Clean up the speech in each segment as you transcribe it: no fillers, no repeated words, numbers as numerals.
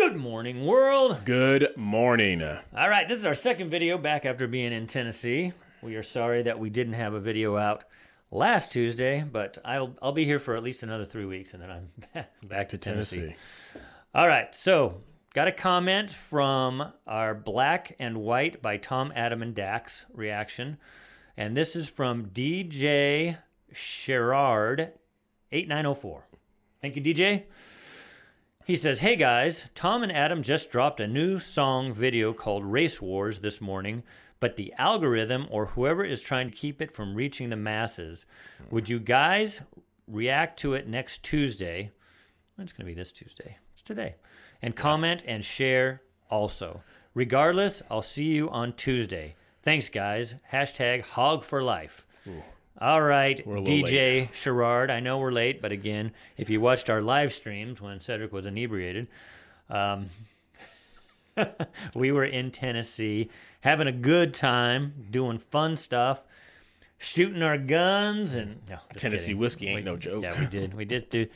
Good morning, world. Good morning. All right, this is our second video back after being in Tennessee. We are sorry that we didn't have a video out last Tuesday, but I'll be here for at least another 3 weeks, and then I'm back to Tennessee. All right, so got a comment from our Black and White by Tom, Adam, and Dax reaction, and this is from DJ Sherrard 8904. Thank you, DJ. He says, "Hey guys, Tom and Adam just dropped a new song video called Race Wars this morning, but the algorithm or whoever is trying to keep it from reaching the masses. Would you guys react to it next Tuesday?" It's going to be this Tuesday. It's today. "And comment and share also. Regardless, I'll see you on Tuesday. Thanks, guys. Hashtag hog for life." Ooh. All right, DJ Sherrard, I know we're late, but again, if you watched our live streams when Cedric was inebriated, we were in Tennessee having a good time, doing fun stuff, shooting our guns, and no, Tennessee whiskey ain't no joke. Yeah, we did. We did do,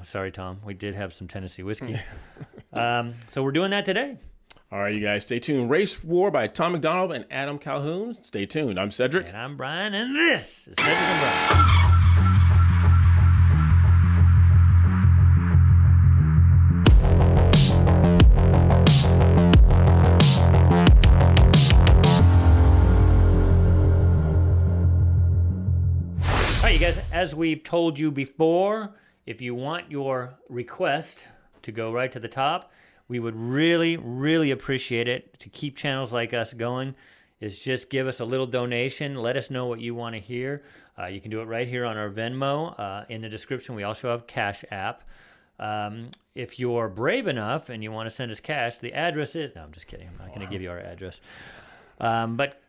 sorry, Tom, we did have some Tennessee whiskey. So we're doing that today. All right, you guys, stay tuned. Race War by Tom MacDonald and Adam Calhoun. Stay tuned. I'm Cedric. And I'm Brian, and this is Cedric and Brian. All right, you guys, as we've told you before, if you want your request to go right to the top, we would really, really appreciate it to keep channels like us going. Is just give us a little donation. Let us know what you want to hear. You can do it right here on our Venmo. In the description, we also have Cash App. If you're brave enough and you want to send us cash, the address is... No, I'm just kidding. I'm not going to give you our address. But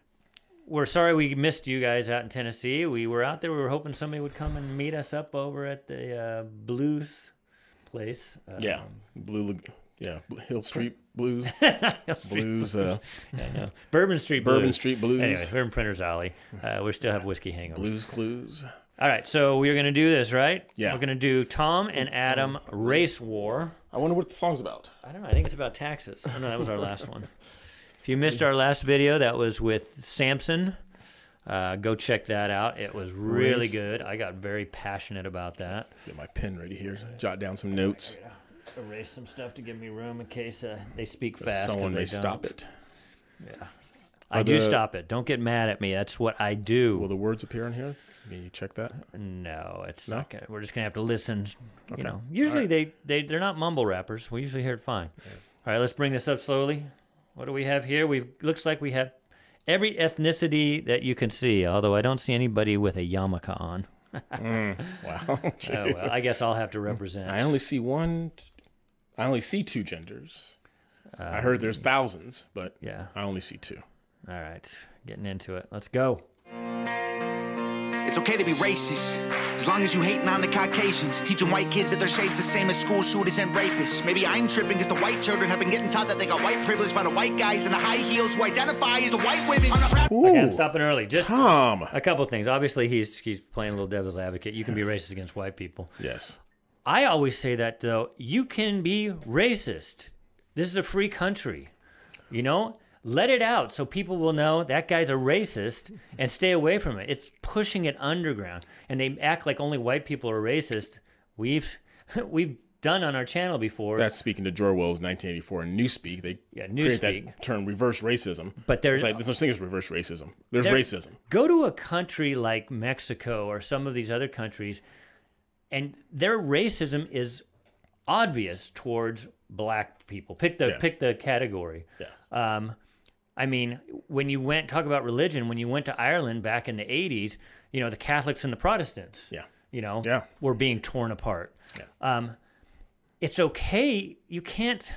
we're sorry we missed you guys out in Tennessee. We were out there. We were hoping somebody would come and meet us up over at the Blues place. Yeah, Hill Street Blues. Blues. I know. Bourbon Street Blues. Bourbon Street Blues. Anyway, we're in Printer's Alley. We still have whiskey hangovers. Blues Clues. All right, so we're going to do this, right? Yeah. We're going to do Tom and Adam Race War. I wonder what the song's about. I don't know. I think it's about taxes. Oh, no, that was our last one. If you missed our last video, that was with Samson. Go check that out. It was really good. I got very passionate about that. Get my pen ready here. Jot down some notes. Erase some stuff to give me room in case they speak fast. Someone may stop it. Yeah, I do stop it. Don't get mad at me. That's what I do. Will the words appear on here? Can you check that? No, it's not gonna. We're just gonna have to listen. Okay. Usually they're not mumble rappers. We usually hear it fine. Yeah. All right, let's bring this up slowly. What do we have here? Looks like we have every ethnicity that you can see. Although I don't see anybody with a yarmulke on. Wow. Oh, well, I guess I'll have to represent. I only see two genders. I heard there's thousands, but yeah, I only see two. All right, getting into it. Let's go. It's okay to be racist, as long as you hating on the Caucasians, teaching white kids that their shade's the same as school shooters and rapists. Maybe I'm tripping because the white children have been getting taught that they got white privilege by the white guys in the high heels who identify as the white women. Okay, I'm stopping early. Just Tom. A couple of things. Obviously, he's playing a little devil's advocate. You can be racist against white people. Yes. I always say that, though. You can be racist. This is a free country. Let it out so people will know that guy's a racist and stay away from it. It's pushing it underground. And they act like only white people are racist. We've done on our channel before. That's speaking to George Orwell's 1984 in Newspeak. They create that term reverse racism. But there's no such thing as reverse racism. There's racism. Go to a country like Mexico or some of these other countries, and their racism is obvious towards black people. Pick the category. Yeah. I mean, when you talk about religion, when you went to Ireland back in the 80s, the Catholics and the Protestants, were being torn apart. Yeah. It's okay. You can't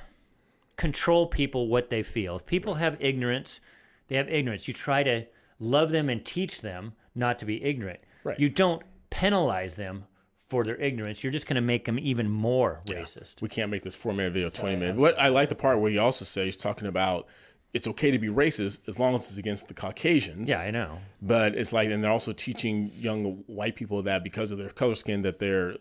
control people what they feel. If people have ignorance, they have ignorance. You try to love them and teach them not to be ignorant. Right. You don't penalize them for their ignorance. You're just going to make them even more racist. We can't make this 4-minute video 20 minutes. What I like the part where he also says, he's talking about it's okay to be racist as long as it's against the Caucasians. Yeah, I know. But it's like, and they're also teaching young white people that because of their color skin, that they're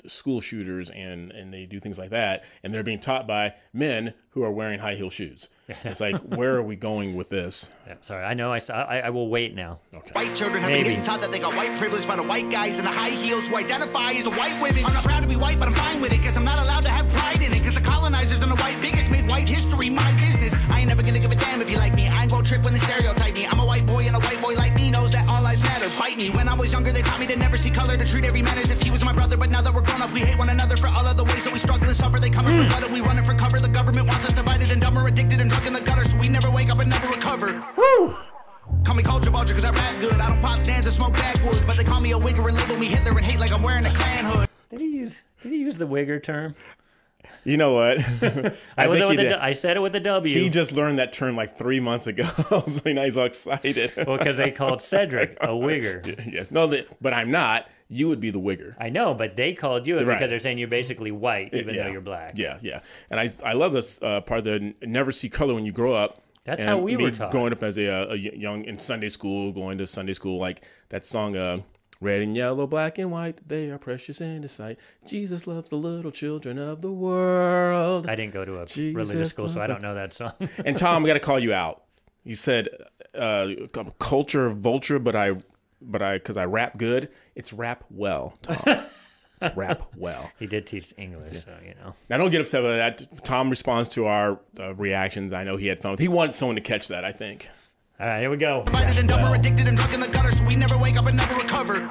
school shooters and they do things like that, and they're being taught by men who are wearing high heel shoes. It's like, where are we going with this? Yeah, sorry, I know. I will wait now. Okay. White children have been getting taught that they got white privilege by the white guys in the high heels who identify as the white women. I'm not proud to be white, but I'm fine with it, because I'm not allowed to have pride in it, because the colonizers and the white bigots made white history my business. I ain't never gonna give a damn if you like me. I ain't gonna trip when they stereotype me. I'm a white boy, and a white boy like me knows that all lives matter. Bite me. When I was younger, they taught me to never see color, to treat every man as if he was my brother. But now that we're grown up, we hate one another for all of the ways that we struggle and suffer. They coming for blood and we running for cover. The government wants us divided and dumber, addicted and drunk in the gutter, so we never wake up and never recover. Woo! Call me culture vulture because I rap good. I don't pop Zans and smoke backwoods, but they call me a wigger and label me Hitler and hate like I'm wearing a Klan hood. Did he use the wigger term? You know what? I said it with a W. He just learned that term like 3 months ago, so now he's all excited. Well, because they called Cedric a wigger. Yes, no, but I'm not. You would be the wigger. I know, but they called you it because they're saying you're basically white, even though you're black. Yeah. And I love this part of the never see color when you grow up. That's how we were taught. Growing up as a young in Sunday school, going to Sunday school, like that song, red and yellow, black and white, they are precious in His sight. Jesus loves the little children of the world. I didn't go to a religious school, so I don't know that song. And Tom, I got to call you out. You said culture vulture, but because I rap good. It's rap well, Tom. It's rap well. He did teach English, so you know. Now don't get upset with that. Tom responds to our reactions. I know he had fun. He wanted someone to catch that, I think. All right, here we go. Divided and dumber, addicted and drunk in the gutter, so we never wake up and never recover.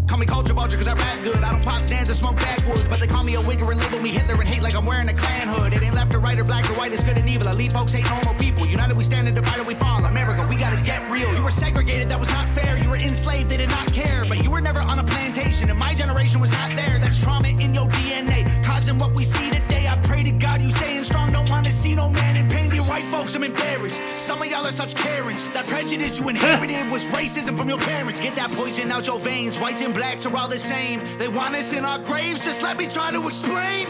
Call me culture vulture because I rap good. I don't pop Zans and smoke backwoods, but they call me a wigger and label me Hitler and hate like I'm wearing a Klan hood. It ain't left or right or black or white, it's good and evil. Elite folks hate normal people. United we stand and divided we fall. America, we gotta get real. You were segregated, that was not fair. You were enslaved, they did not care. But you were never on a plantation, and my generation was not there. That's trauma in your DNA, causing what we see today. I pray to God you staying strong. Don't want to see no man in pain. Dear white folks, I'm embarrassed. Some of y'all are such Karens. That prejudice you inherited was racism from your parents. Get that poison out your veins. Whites and blacks are all the same. They want us in our graves. Just let me try to explain.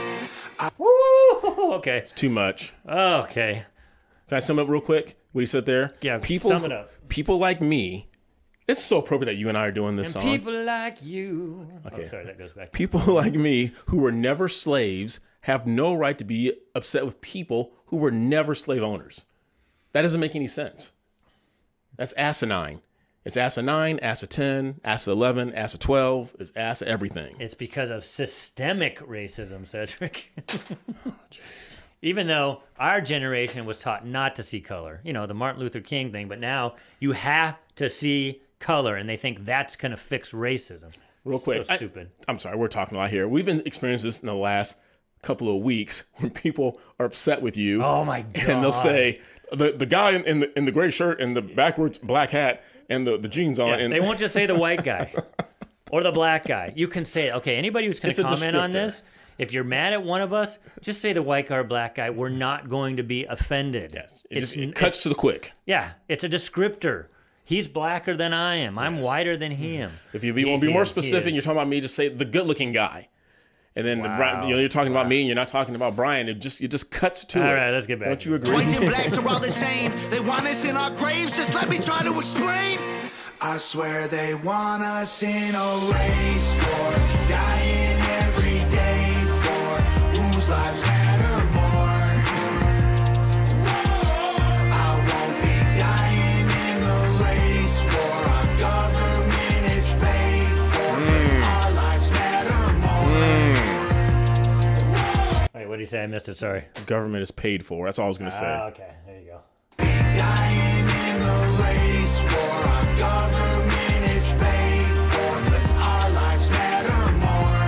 Woo! Okay. It's too much. Okay. Can I sum up real quick what he said there? Yeah, sum it up. People like me. It's so appropriate that you and I are doing this song. People like you. Okay. Oh, sorry, that goes back. People like me who were never slaves have no right to be upset with people who were never slave owners. That doesn't make any sense. That's asinine. It's ASA 9, ASA 10, ASA 11, ASA 12. It's ASA everything. It's because of systemic racism, Cedric. Oh, jeez. Even though our generation was taught not to see color. You know, the Martin Luther King thing. But now you have to see color, and they think that's going to fix racism. Real quick. So stupid. I'm sorry, we're talking a lot here. We've been experiencing this in the last couple of weeks when people are upset with you. Oh, my God. And they'll say, the guy in the gray shirt and the backwards black hat and the jeans on. Yeah, and they won't just say the white guy or the black guy. You can say, okay, anybody who's going to comment on this, if you're mad at one of us, just say the white guy or black guy. We're not going to be offended. Yes, it cuts to the quick. Yeah, it's a descriptor. He's blacker than I am. I'm whiter than him. If you want to be more specific, you're talking about me, just say the good-looking guy. And then you're talking about me and you're not talking about Brian. It just cuts to it. All right, let's get back. Don't you agree? Whites and blacks are all the same. They want us in our graves. Just let me try to explain. I swear they want us in a race war, dying every day for whose lives matter more. I won't be dying in the race war. Our government is paid for, 'cause our lives matter more. Wait, what did he say? I missed it. Sorry. Government is paid for. That's all I was going to say. Okay, there you go. Dying in the race war. Our government is paid for, 'cause our lives matter more.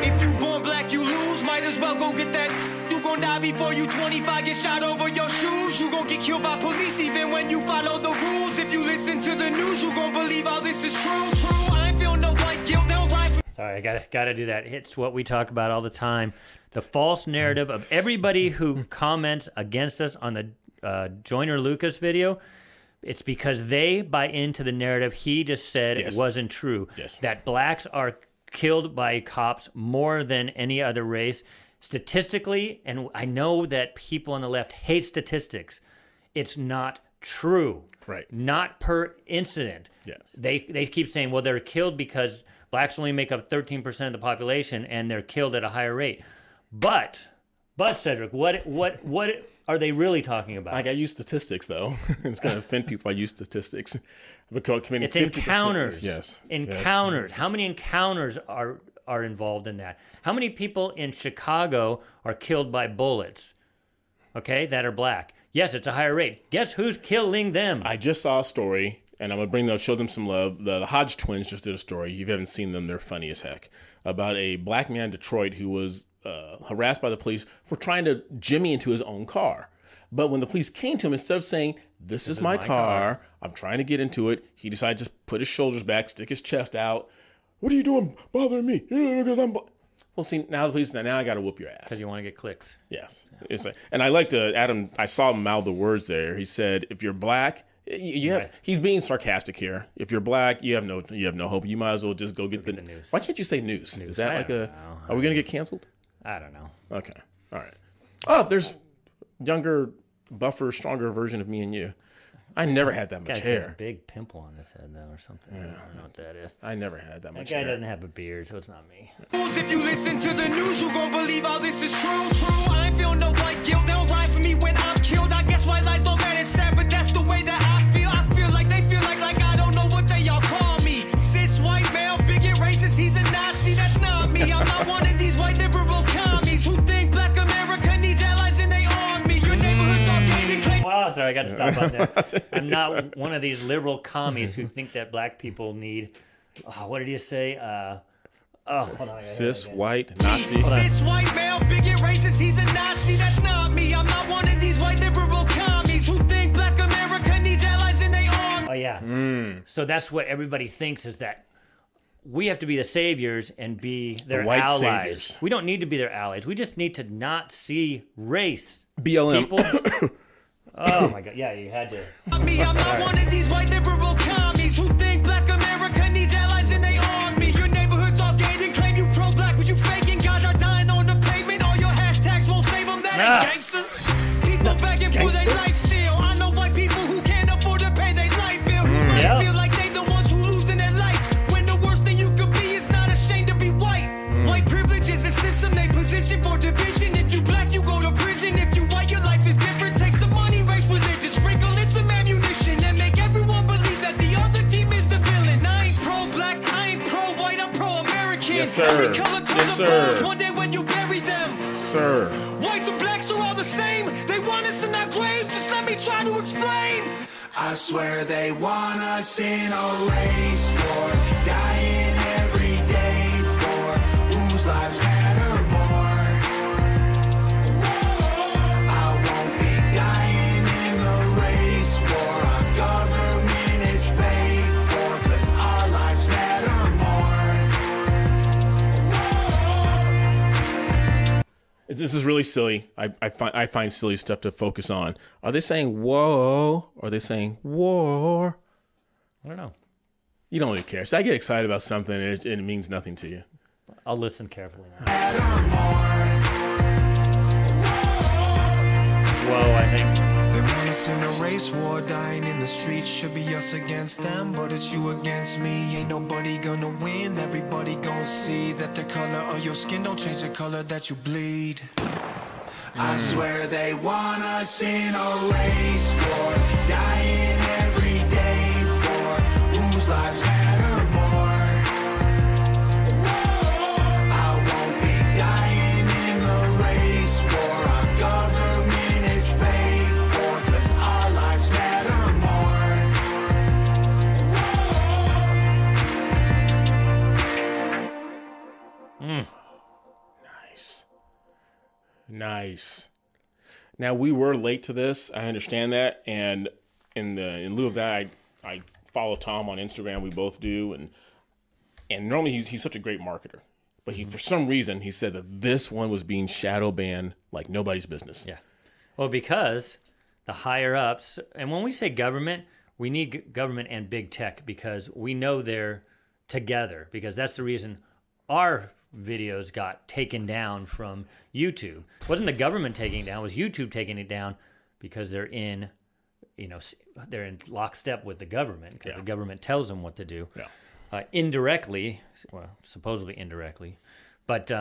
If you born black, you lose. Might as well go get that. You gon' die before you 25, get shot over your shoes. You gon' get killed by police even when you follow the rules. If you listen to the news, you gon' believe all this is true. I ain't feel no white guilt. They'll ride for. Sorry, I gotta do that. It's what we talk about all the time. The false narrative of everybody who comments against us on the Joyner Lucas video. It's because they buy into the narrative he just said wasn't true. Yes. That blacks are killed by cops more than any other race. Statistically, and I know that people on the left hate statistics, it's not true. Right. Not per incident. Yes. They keep saying, well, they're killed because blacks only make up 13% of the population and they're killed at a higher rate. But Cedric, what are they really talking about? Like, I use statistics, though. It's going to offend people. I use statistics. It's encounters. Yes. Encounters. Yes. How many encounters are involved in that? How many people in Chicago are killed by bullets? Okay, that are black. Yes, it's a higher rate. Guess who's killing them? I just saw a story, and I'm going to show them some love. The Hodge twins just did a story. If you haven't seen them, they're funny as heck. About a black man in Detroit who was harassed by the police for trying to jimmy into his own car. But when the police came to him, instead of saying, this is my car, I'm trying to get into it, he decided to just put his shoulders back, stick his chest out. What are you doing bothering me? Because I'm... Well, see, now the police, now I got to whoop your ass. Because you want to get clicks. Yes. It's like, and I like to, Adam, I saw him mouth the words there. He said, if you're black, he's being sarcastic here. If you're black, you have no hope. You might as well just go get the news. Why can't you say news? Is that like know. Are we going to get canceled? I don't know. Okay. All right. Oh, there's younger, buffer, stronger version of me and you. I never had that much hair. Got a big pimple on his head, though, or something. Yeah. I don't know what that is. I never had that much hair. That guy hair. doesn't have a beard, so it's not me. If you listen to the news, you gon' believe all this is true. I ain't feel no white guilt. They don't ride for me when I'm killed. I guess white lies don't matter, sad, but that's the way that I feel. I feel like they feel like I don't know what they all call me. Cis, white, male, bigot, racist, he's a Nazi. That's not me. I'm not one of these white liberal commies who think black America needs allies in their army. Your neighborhood's all gated and claimed. Wow, sorry, I got to stop on there. I'm not one of these liberal commies who think that black people need. What did you say? Hold on. Cis, white, Nazi. Cis, white, male, bigot, racist, he's a Nazi. That's not me. I'm not one of these white liberal commies who think black America needs allies in their army. Oh, yeah. So that's what everybody thinks, is that we have to be the saviors and be their white allies. saviors. We don't need to be their allies. We just need to not see race. BLM. People. Oh, my God. Yeah, you had to. I'm not one of these white liberal commies who think black America needs allies in their army. Your neighborhood's all gated, claim you pro-black, but you faking. Guys are dying on the pavement. All your hashtags won't save them. That ain't gangster. People begging for their life still. I know white people who can't afford to pay their light bill. Who might feel like they the ones who losing their life. When the worst thing you could be is not ashamed to be white. White privilege is a system they position for division. If you black, you go to prison. If you white, your life is different. Take some money, race, religion, sprinkle in some ammunition, and make everyone believe that the other team is the villain. I ain't pro-black, I ain't pro-white, I'm pro-American. Yes, sir. Every color comes Yes, of sir. bones one day when you bury them. Sir. Whites and blacks are all the same. They want us in our graves. Just let me try to explain. I swear they want us in a race war, dying every day for whose lives matter more. I won't be dying in the race war. Our government is paid for, 'cause our lives matter more. This is really silly. I find silly stuff to focus on. Are they saying whoa? Or are they saying war? I don't know. You don't really care. So I get excited about something and it means nothing to you. I'll listen carefully now. Whoa, I think. They want us in a race war, dying in the streets. Should be us against them, but it's you against me. Ain't nobody gonna win. Everybody gonna see that the color of your skin don't change the color that you bleed. I swear they want us in a race war, dying every day for whose lives matter more. I won't be dying in the race war. Our government is paid for, 'cause our lives matter more. Nice. Nice. Now, we were late to this. I understand that. And in lieu of that, I follow Tom on Instagram. We both do. And normally he's such a great marketer. But for some reason, he said that this one was being shadow banned like nobody's business. Yeah. Well, because the higher ups, and when we say government, we need government and big tech, because we know they're together, because that's the reason our videos got taken down from YouTube. It wasn't the government taking it down, it was YouTube taking it down, because they're in they're in lockstep with the government because Yeah. the government tells them what to do. Yeah. Indirectly, well, supposedly indirectly, but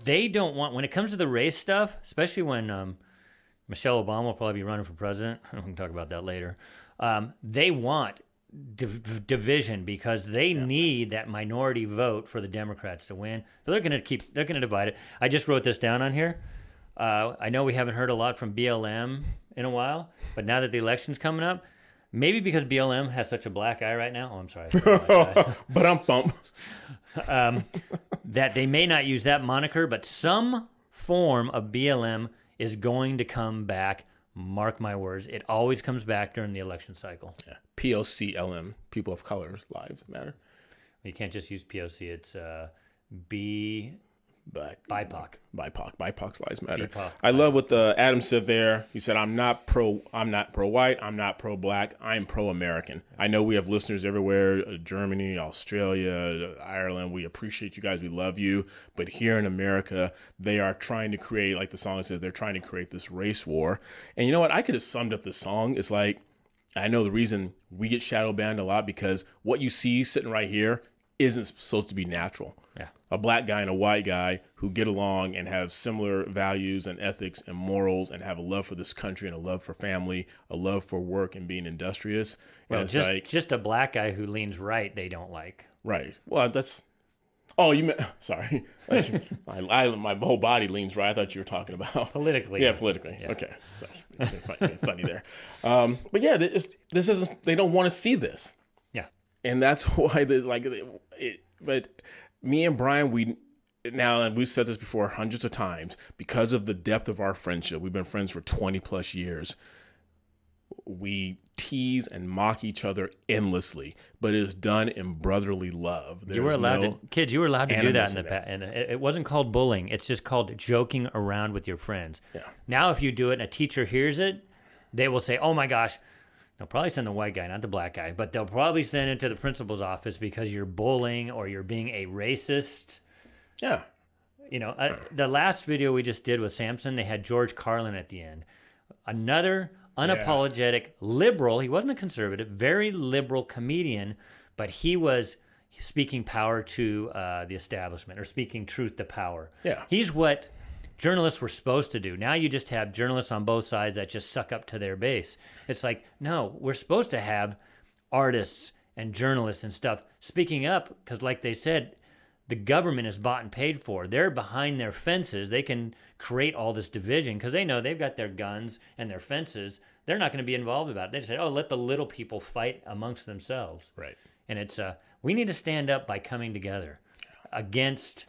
they don't want, when it comes to the race stuff, especially when Michelle Obama will probably be running for president. We can talk about that later. They want division because they need that minority vote for the Democrats to win. So they're going to divide it. I just wrote this down on here. I know we haven't heard a lot from BLM in a while, but now that the election's coming up, maybe because BLM has such a black eye right now. Oh, I'm sorry. But I'm bump. That they may not use that moniker, but some form of BLM is going to come back. Mark my words. It always comes back during the election cycle. Yeah. POCLM, People of Colors, Lives Matter. You can't just use POC. It's BIPOC. BIPOC's Lives Matter. BIPOC. I love what Adam said there. He said, I'm not pro-white, I'm not pro-black, I'm pro-American. I know we have listeners everywhere, Germany, Australia, Ireland. We appreciate you guys. We love you. But here in America, they are trying to create, like the song says, they're trying to create this race war. And you know what? I could have summed up this song. It's like, I know the reason we get shadow banned a lot because what you see sitting right here isn't supposed to be natural. Yeah. A black guy and a white guy who get along and have similar values and ethics and morals and have a love for this country and a love for family, a love for work and being industrious. Well, and it's just a black guy who leans right, they don't like. Right. Well, that's... Oh, you meant... Sorry. My whole body leans right. I thought you were talking about... Politically. Yeah, politically. Yeah. Okay. So, funny there. But yeah, this isn't... They don't want to see this. Yeah. And that's why but me and Brian, we've said this before hundreds of times, because of the depth of our friendship, we've been friends for 20 plus years. We tease and mock each other endlessly, but it is done in brotherly love. You were allowed to do that in the past. And it wasn't called bullying. It's just called joking around with your friends. Yeah. Now, if you do it and a teacher hears it, they will say, oh my gosh, they'll probably send the white guy, not the black guy, but they'll probably send it to the principal's office because you're bullying or you're being a racist. Yeah. The last video we just did with Samson, they had George Carlin at the end. Another unapologetic liberal. He wasn't a conservative, very liberal comedian, but he was speaking power to the establishment or speaking truth to power. Yeah. He's what journalists were supposed to do. Now you just have journalists on both sides that just suck up to their base. It's like, no, we're supposed to have artists and journalists and stuff speaking up because, like they said, the government is bought and paid for. They're behind their fences. They can create all this division because they know they've got their guns and their fences. They're not going to be involved about it. They just say, oh, let the little people fight amongst themselves. Right. And it's we need to stand up by coming together against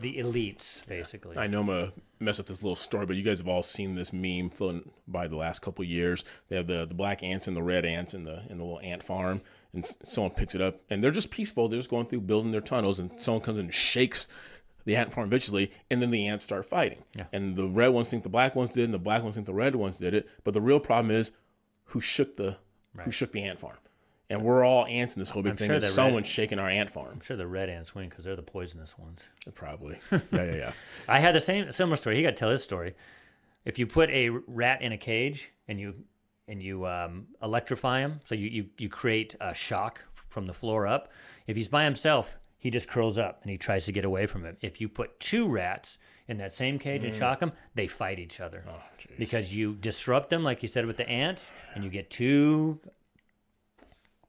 the elites, basically. I know I'm going to mess up this little story, but you guys have all seen this meme floating by the last couple of years. They have the black ants and the red ants in the little ant farm, and someone picks it up, and they're just peaceful. They're just going through building their tunnels, and someone comes in and shakes the ant farm viciously, and then the ants start fighting. Yeah. And the red ones think the black ones did, and the black ones think the red ones did it. But the real problem is who shook the ant farm. And we're all ants in this whole big thing. There's someone shaking our ant farm. I'm sure the red ants win because they're the poisonous ones. Probably. Yeah. I had the similar story. He got to tell his story. If you put a rat in a cage and you electrify him, so you create a shock from the floor up. If he's by himself, he just curls up and he tries to get away from it. If you put two rats in that same cage and shock them, they fight each other. Oh, because you disrupt them, like you said with the ants, and you get two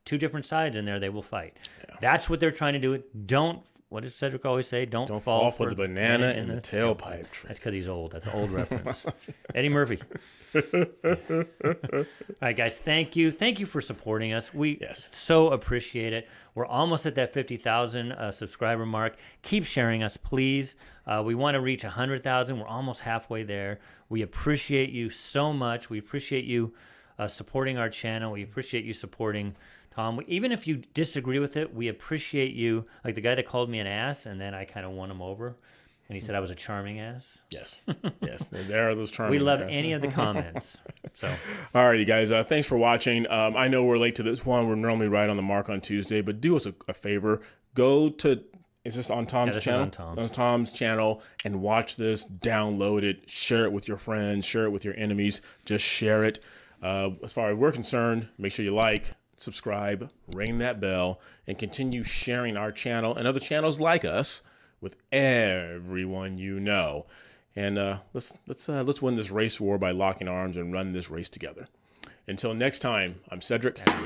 different sides in there, they will fight. Yeah. That's what they're trying to do. What does Cedric always say? Don't fall for the banana in the tailpipe tree. That's because he's old. That's an old reference. Eddie Murphy. All right, guys, thank you. Thank you for supporting us. We so appreciate it. We're almost at that 50,000 subscriber mark. Keep sharing us, please. We want to reach 100,000. We're almost halfway there. We appreciate you so much. We appreciate you supporting our channel. We appreciate you supporting Tom. Even if you disagree with it, we appreciate you. Like the guy that called me an ass, and then I kind of won him over, and he said I was a charming ass. Yes. There are those charming. We love ass. any of the comments. So, all right, you guys. Thanks for watching. I know we're late to this one. We're normally right on the mark on Tuesday, but do us a favor. Go to. Is this on Tom's channel? On Tom's channel, and watch this. Download it. Share it with your friends. Share it with your enemies. Just share it. As far as we're concerned, make sure you like, subscribe, ring that bell, and continue sharing our channel and other channels like us with everyone you know. And let's win this race war by locking arms and run this race together. Until next time, I'm Cedric. And